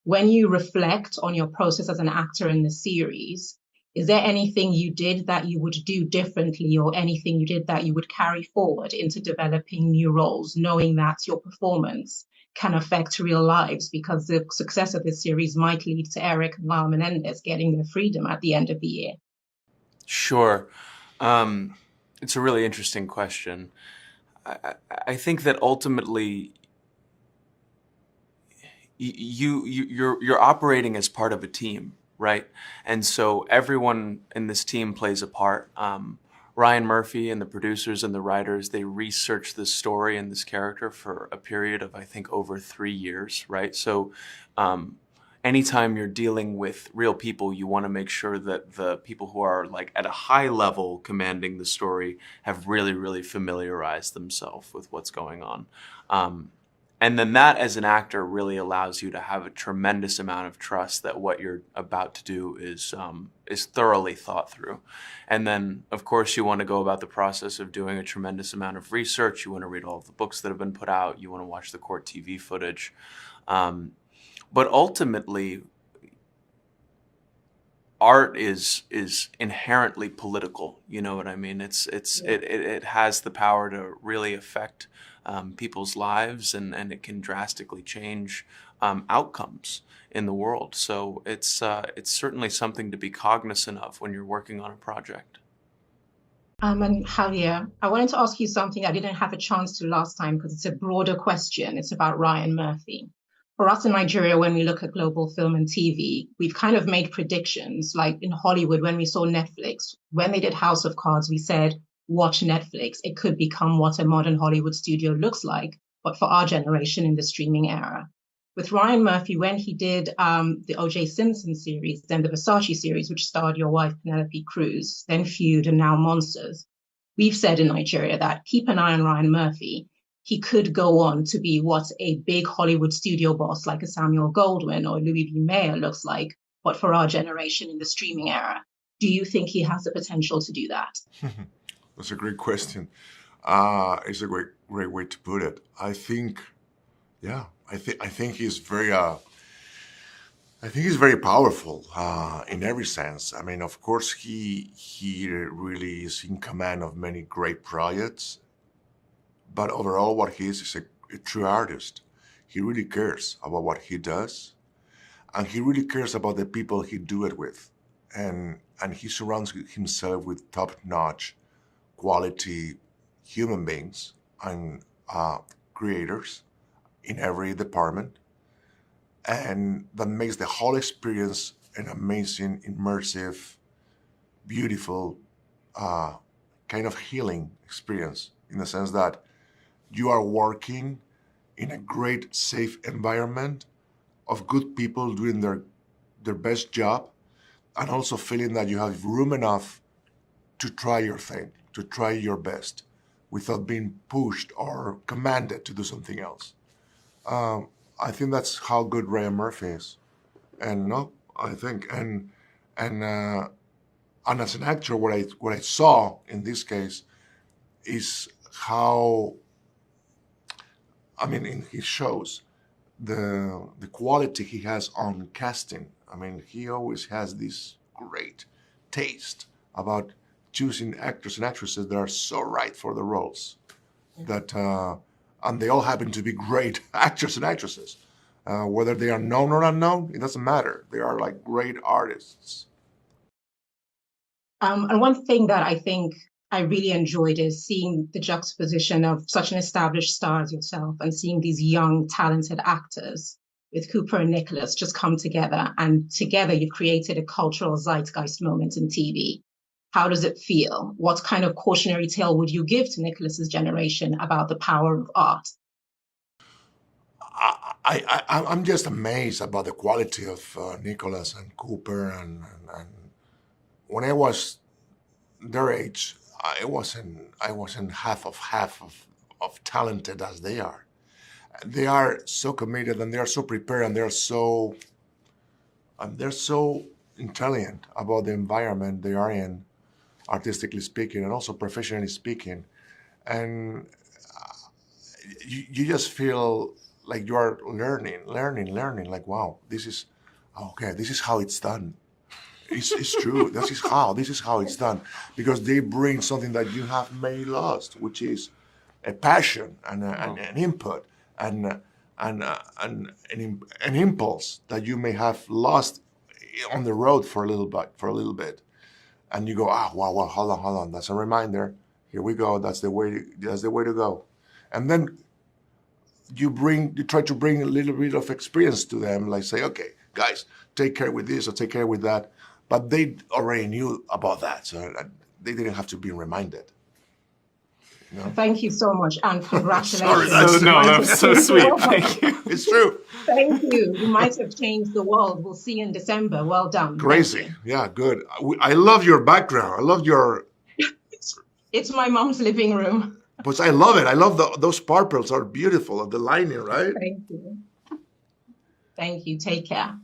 when you reflect on your process as an actor in the series, is there anything you did that you would do differently or anything you did that you would carry forward into developing new roles, knowing that your performance can affect real lives because the success of this series might lead to Eric and Lyle Menendez getting their freedom at the end of the year? Sure. Um, it's a really interesting question. I think that ultimately you're operating as part of a team, right? And so everyone in this team plays a part. Ryan Murphy and the producers and the writers, they researched this story and this character for a period of, I think, over 3 years, right? So anytime you're dealing with real people, you want to make sure that the people who are like at a high level commanding the story have really, really familiarized themselves with what's going on. And then that, as an actor, really allows you to have a tremendous amount of trust that what you're about to do is thoroughly thought through. And then, of course, you want to go about the process of doing a tremendous amount of research. You want to read all of the books that have been put out. You want to watch the court TV footage. But ultimately, art is inherently political. You know what I mean? It has the power to really affect people's lives, and it can drastically change outcomes in the world. So it's certainly something to be cognizant of when you're working on a project. And Javier, I wanted to ask you something I didn't have a chance to last time because it's a broader question. It's about Ryan Murphy. For us in Nigeria, when we look at global film and TV, we've kind of made predictions. Like in Hollywood, when we saw Netflix, when they did House of Cards, we said, watch Netflix. It could become what a modern Hollywood studio looks like, but for our generation in the streaming era. With Ryan Murphy, when he did the O.J. Simpson series, then the Versace series, which starred your wife, Penelope Cruz, then Feud, and now Monsters, we've said in Nigeria that keep an eye on Ryan Murphy. He could go on to be what a big Hollywood studio boss like a Samuel Goldwyn or Louis B. Mayer looks like, but for our generation in the streaming era. Do you think he has the potential to do that? That's a great question. It's a great way to put it. I think, yeah, I think he's very, I think he's very powerful in every sense. I mean, of course, he really is in command of many great projects, but overall, what he is a true artist. He really cares about what he does, and he really cares about the people he do it with, and he surrounds himself with top-notch quality human beings and creators in every department, and that makes the whole experience an amazing, immersive, beautiful, uh, kind of healing experience in the sense that you are working in a great, safe environment of good people doing their best job, and also feeling that you have room enough to try your thing, to try your best, without being pushed or commanded to do something else. I think that's how good Ryan Murphy is, and no, I think, and and as an actor, what I saw in this case is how, I mean, in his shows, the quality he has on casting. I mean, he always has this great taste about choosing actors and actresses that are so right for the roles that, and they all happen to be great actors and actresses. Whether they are known or unknown, it doesn't matter. They are like great artists. And one thing that I think I really enjoyed is seeing the juxtaposition of such an established star as yourself and seeing these young, talented actors with Cooper and Nicholas just come together. And together you've created a cultural zeitgeist moment in TV. How does it feel? What kind of cautionary tale would you give to Nicholas's generation about the power of art? I'm just amazed about the quality of Nicholas and Cooper, and when I was their age, I wasn't half of talented as they are. They are so committed and they are so prepared and they're so intelligent about the environment they are in, artistically speaking and also professionally speaking. And you just feel like you are learning. Like, wow, this is okay. This is how it's done. It's true. This is how it's done, because they bring something that you have maybe lost, which is a passion and an input and an impulse that you may have lost on the road for a little bit, and you go, wow, hold on, that's a reminder. Here we go. That's the way to go, and then you try to bring a little bit of experience to them, like say, okay, guys, take care with this or take care with that. But they already knew about that, so they didn't have to be reminded. You know? Thank you so much, and congratulations. Sorry, that's so sweet. Thank you. It's true. Thank you. You might have changed the world. We'll see you in December. Well done. Crazy. Yeah, good. I love your background. I love your... It's my mom's living room. But I love it. I love those purples are beautiful. The lining, right? Thank you. Thank you. Take care.